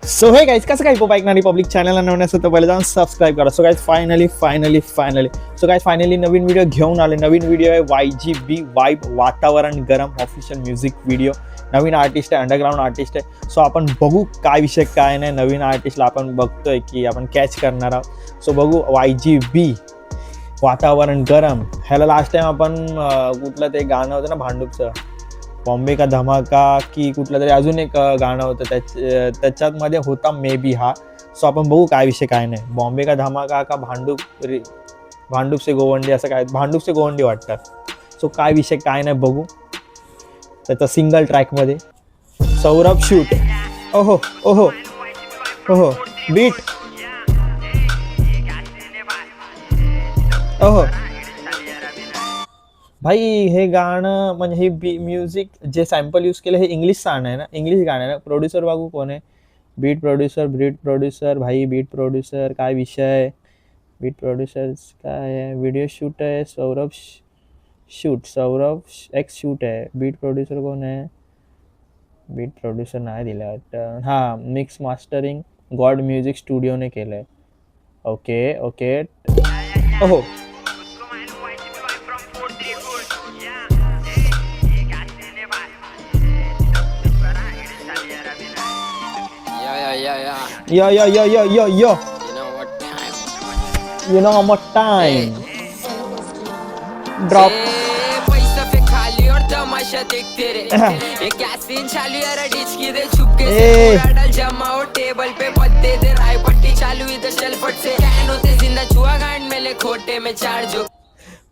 So hey guys, कसं काय pop ऐकणारी public चॅनलला नवीन असेल तर पहिले जाऊन सबस्क्राईब करा. सो गाइस फायनली नवीन व्हिडिओ घेऊन आले. नवीन व्हिडिओ आहे YGB वाइब वातावरण गरम ऑफिशियल म्युझिक व्हिडिओ. नवीन आर्टिस्ट आहे, अंडरग्राऊंड आर्टिस्ट आहे. सो आपण बघू काय विषय काय नाही. नवीन आर्टिस्टला आपण बघतोय की आपण कॅच करणार आहोत. सो बघू YGB वातावरण गरम. ह्याला लास्ट टाइम आपण कुठलं ते गाणं होतं ना भांडूपचं, बॉम्बे का धमाका की कुठलं तरी अजून एक गाणं होतं त्याच्यात मध्ये होता मे बी हा. सो आपण बघू काय विषय काय नाही. बॉम्बे का धमाका का भांडूप से गोवंडी असं काय, भांडूप से गोवंडी वाटतं. सो काय विषय काय नाही बघू. त्याचा सिंगल ट्रॅकमध्ये सौरभ शूट. ओहो ओहो ओहो बीट. ओहो भाई, हे गाणं म्हणजे हे म्युझिक जे सॅम्पल यूज केलं हे इंग्लिश गाणं आहे ना, इंग्लिश गाणं आहे ना. प्रोड्युसर बघू कोण आहे. बीट प्रोड्युसर भाई, बीट प्रोड्युसर काय विषय. बीट प्रोड्युसर काय आहे. व्हिडिओ शूट आहे सौरभ एक्स शूट आहे. बीट प्रोड्युसर कोण आहे. बीट प्रोड्युसर नाही दिलं वाटतं. हां, मिक्स मास्टरिंग गॉड म्युझिक स्टुडिओने केलं आहे. Okay okay. ओहो Yo. You know what time. Drop. पैसा पे खाली और तमाशा देखते रहे. ये क्या सीन चालू यार, डिचकी दे चुपके से पूरा जमाओ टेबल पे पत्ते दे. राय पट्टी चालू इधर शलफट से कैन होते जिंदा छुआ गांड मेले खोटे में चार जो.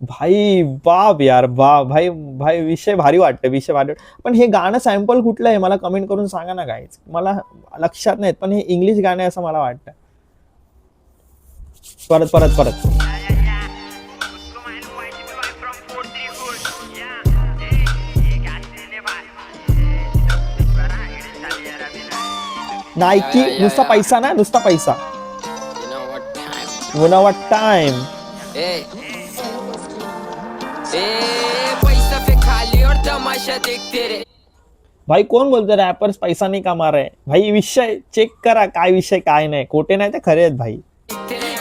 भाई बाप यार बाप. भाई विषय भारी वाटतं. पण हे गाणं सॅम्पल कुठलं आहे मला कमेंट करून सांगा ना गाईज. मला लक्षात नाहीत पण हे इंग्लिश गाणं आहे असं मला वाटतं. परत नाईकी. नुसता पैसा ना, नुसता पैसा. You know what time. पैसा पे खाली और तमाशा देखते रहे. भाई कोण बोलतो रॅपर्स पैसा नाही कमा रहे. भाई विषय चेक करा काय विषय काय नाही. खोटे नाही ते खरे आहेत भाई.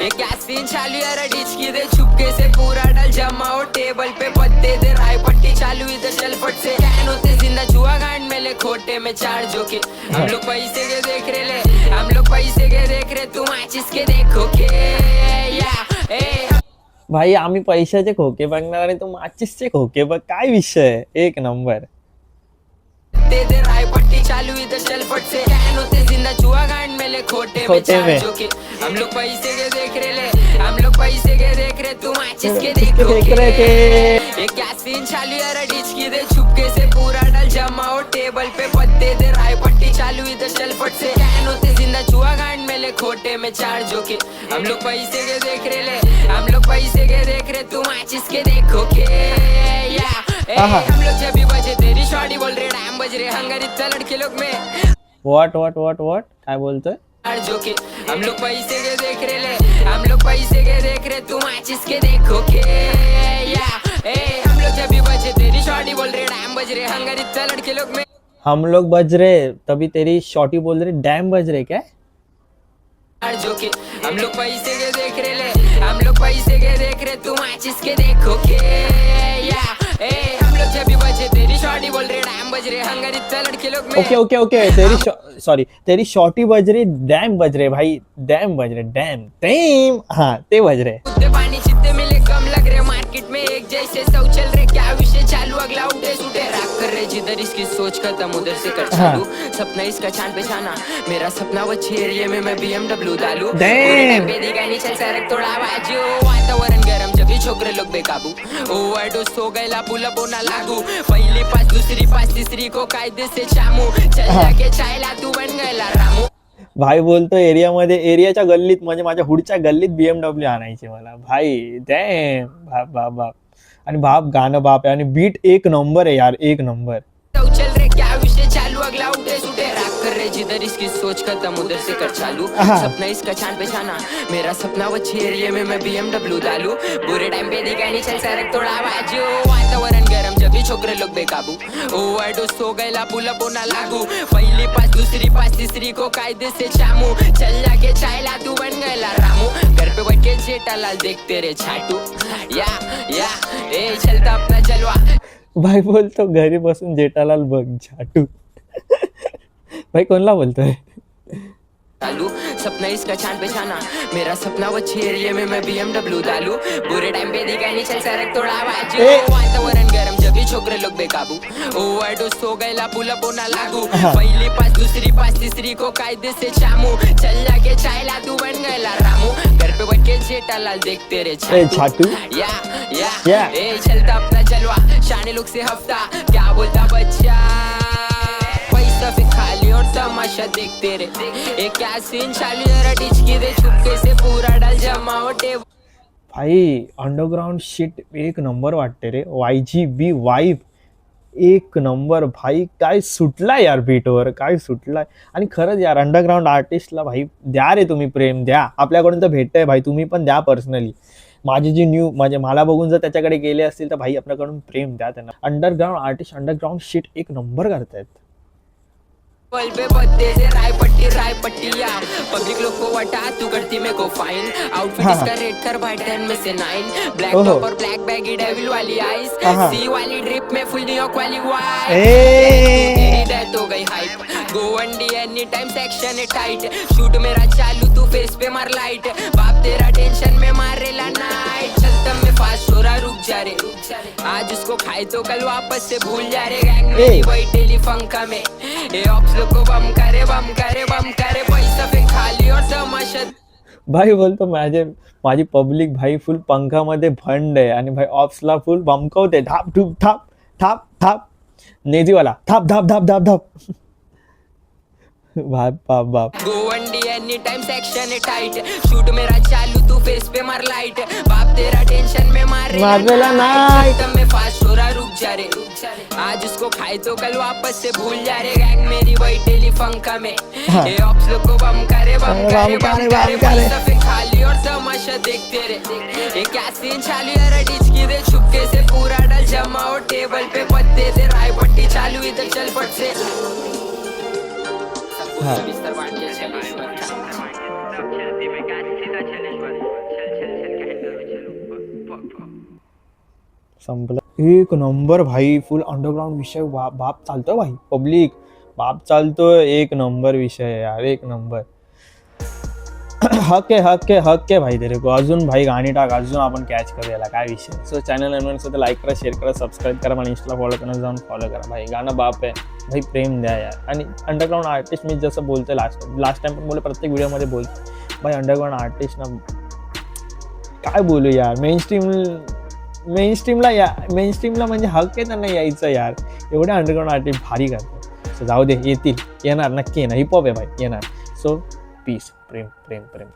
ये क्या सीन चालू यार, डिचकी दे चुपके से पूरा डल जमाओ टेबल पे पत्ते दे. राय पट्टी चालू इधर शलफट से कैन होते जिंदा छुआ गांड मेले खोटे में चार जो के. हम लोग पैसे के देख रहे ले, हम लोग पैसे के देख रहे, तुम आचिस के देखो के. भाई आम्ही पैशाचे खोके बघणार आणि तू माचीसचे खोके बघ. काय विषय एक नंबर. दे दे राय पट्टी चालू इधर शलफट से कैन होते जिंदा छुआ गांड मेले खोटे में चार जो के. हम लोग पैसे के देख रहे ले, हम लोग पैसे के देख रहे, तुम आचिस के देखो के. ये क्या सीन चालू यार, डिचकी दे चुपके से पूरा डल जमाओ टेबल पे पत्ते दे. राय पट्टी चालू इधर शलफट से कैन होते जिंदा छुआ गांड मेले खोटे में चार जो के. हम लोग पैसे के देख रहे ले, हम लोग पैसे के देख रहे, तुम आचिस के देखो के. हम लोग जब भी बजे तेरी शॉटी बोल रहे, डैम बज रहे हंगारी लड़के लोग में. व्हॉट काय बोलतोय. जो के हम लोग पैसे के देख रहे ले, हम लोग पैसे के देख रहे, तुम आचिस के देखो के. हम लोग जब भी बजे तेरी शॉटी बोल रहे, डैम बज रहे हंगारी लड़के लोग में. हम लोग बज रहे तभी तेरी शॉटी बोल रहे डैम बज रहे क्या. जो के हम लोग पैसे के देख रहे ले, हम लोग पैसे के देख रहे, तुम आचिस के देखो के. हम लोग जब भी बजे तेरी शॉटी बोल रहे, डैम बज रहे हंगारी लड़के लोग में. ओके तेरी शॉटी बज रही डैम बज रहे. भाई डैम बज रहे, डैम हाँ ते बज रहे. पानी चित्ते मिले कम लग रहे, मार्केट में एक जैसे सब चल रहे. क्या विषय चालू अगला उठे सुटे रैप कर रहे, जिधर इसकी सोच खत्म उधर से कर चालू. सपना इसका चांद पे जाना, मेरा सपना वो एरिया में मैं BMW डालू. चल सरक थोड़ा बाजू. वातावरण गरम जब भी छोकरे लोग बेकाबू. ओवरडोज हो गए पुला बोना लागू. पहली पास दूसरी पास तीसरी को कायदे से चामू. चल जाके चायला तू बन गया रामू. भाई बोलतो एरियाच्या गल्लीत म्हणजे माझ्या हुडच्या गल्लीत BMW आणायची मला. भाई डॅम बाप आणि गाणं बाप आहे आणि बीट एक नंबर आहे यार, एक नंबर. चल रे क्या विषय चालू अगला उठे सुटे रॅप कर रहे जिधर इसकी सोच खत्म उधर से कर चालू हाँ। सपना इसका चांद पे जाना मेरा सपना वो एरिया में मैं BMW डालू बुरे टाइम पे दिखा नहीं चल सरक थोड़ा बाजू वातावरण गरम जब भी छोकरे लोग बेकाबू ओवरडोज हो गयला पुल अप होना लागू पहली पास दूसरी पास तीसरी को कायदे से चामू चल जाके चायला तू बन गयला रामू घर पे बैठ के जेठालाल देखते रे छाटू या ए चलता अपना जलवा भाई बोलतो घरी बसून जेठालाल बघ झाटू भाई कोणला बोलतोय डालू सपना इसका चांद पे जाना मेरा सपना वो एरिया में मैं BMW डालू बुरे टाइम पे दिखा नहीं चल सरक थोड़ा बाजू वातावरण गरम जब भी छोकरे लोग बेकाबू ओवरडोज हो गयला पुल अप होना लागू पहली पास दूसरी पास तीसरी को कायदे से चामू चल जाके चायला तू बन गयला रामू घर पे बैठ के जेठालाल देखते रे छाटू या ए चलता अपना जलवा शाने लोग से हफ्ता क्या बोलता बच्चा पैसा फिर खाली और तमाशा देखते रे ये क्या सीन चालू जरा टिचकी दे चुपके से पूरा डाल जमावटे भाई अंडरग्राउंड शिट एक नंबर वाटते रे YGB वाईब एक नंबर भाई काय सुटलाय यार बीटवर काय सुटलाय आणि खरंच यार अंडरग्राउंड आर्टिस्टला भाई द्या रे तुम्ही प्रेम द्या आपल्याकडून तर भेटतंय भाई तुम्ही पण द्या पर्सनली माझी जी म्हणजे मला बघून जर त्याच्याकडे गेले असतील तर भाई आपल्याकडून प्रेम द्या त्यांना अंडरग्राउंड आर्टिस्ट अंडरग्राउंड शिट एक नंबर करतायत पल पे बत्ते से राय पट्टी या पब्लिक लोग को वटा तू करती मेरे को फाइन आउटफिट इसका रेट कर भाई 10 में से 9 ब्लैक ओहो। टॉप और ब्लैक बैगी डेविल वाली आईज सी वाली ड्रिप में फुल न्यूयॉर्क वाली वाइब ए तेरी डेथ हो गई हाइप गो वनडी एनी टाइम सेक्शन है टाइट शूट मेरा चालू तू फेस पे मार लाइट बाप तेरा टेंशन में मारेला नाइट चलता मैं फास्ट हो रहा रुक जा रे आज उसको खाए तो कल वापस से भूल जा रे गैंग मेरी बैठेली फंका में ये ऑप्स लोग को बम करे पैसा फिर खाली और तमाशा भाई बोलतो माझी पब्लिक भाई फुल पंखामध्ये भंड आहे आणि भाई ऑप्सला फुल बमकवते धाप ठुप थाप थाप थाप नेजीवाला थाप धाप धाप धाप धाप बाप बाप बाप गो वनडी एनी टाइम सेक्शन है टाइट शूट मेरा चालू तू फेस पे मार लाइट बाप तेरा टेंशन में मारेला नाइट तब मैं फास्ट हो रहा रुक जा रे आज उसको खाए तो कल वापस से भूल जा रे गैंग मेरी बैठेली फंका में ये ऑप्स लोग को बम करे पैसा फिर खाली और तमाशा देखते रे ये क्या सीन चालू यार डिचकी दे चुपके से पूरा डाल जमाओ टेबल पे पत्ते से राय पट्टी चालू इधर चल पट से बिस्तर बांट के संपलं एक नंबर भाई फुल अंडरग्राउंड विषय बाप चालतोय भाई पब्लिक बाप चालतोय एक नंबर विषय यार एक नंबर हक है भाई तेरे को अजून भाई गाणी टाक अजून आपण कॅच करूया काय विषय सो चॅनल नवीन लाईक करा शेअर करा सबस्क्राईब करा मला इंस्टाला फॉलो करा जाऊन फॉलो करा भाई गाणं बाप आहे भाई प्रेम द्या यार आणि अंडरग्राउंड आर्टिस्ट मी जसं बोलतोय लास्ट टाइम पण बोलले प्रत्येक व्हिडिओमध्ये बोलतो भाई अंडरग्राउंड आर्टिस्ट ना काय बोलू यार मेन स्ट्रीमला म्हणजे हक आहे त्यांना यायचं यार एवढे अंडरग्राउंड आर्टिस्ट भारी करतात सो जाऊ दे येणार नक्की येणार हिपहॉप आहे भाई येणार सो पीस प्रेम प्रेम प्रेम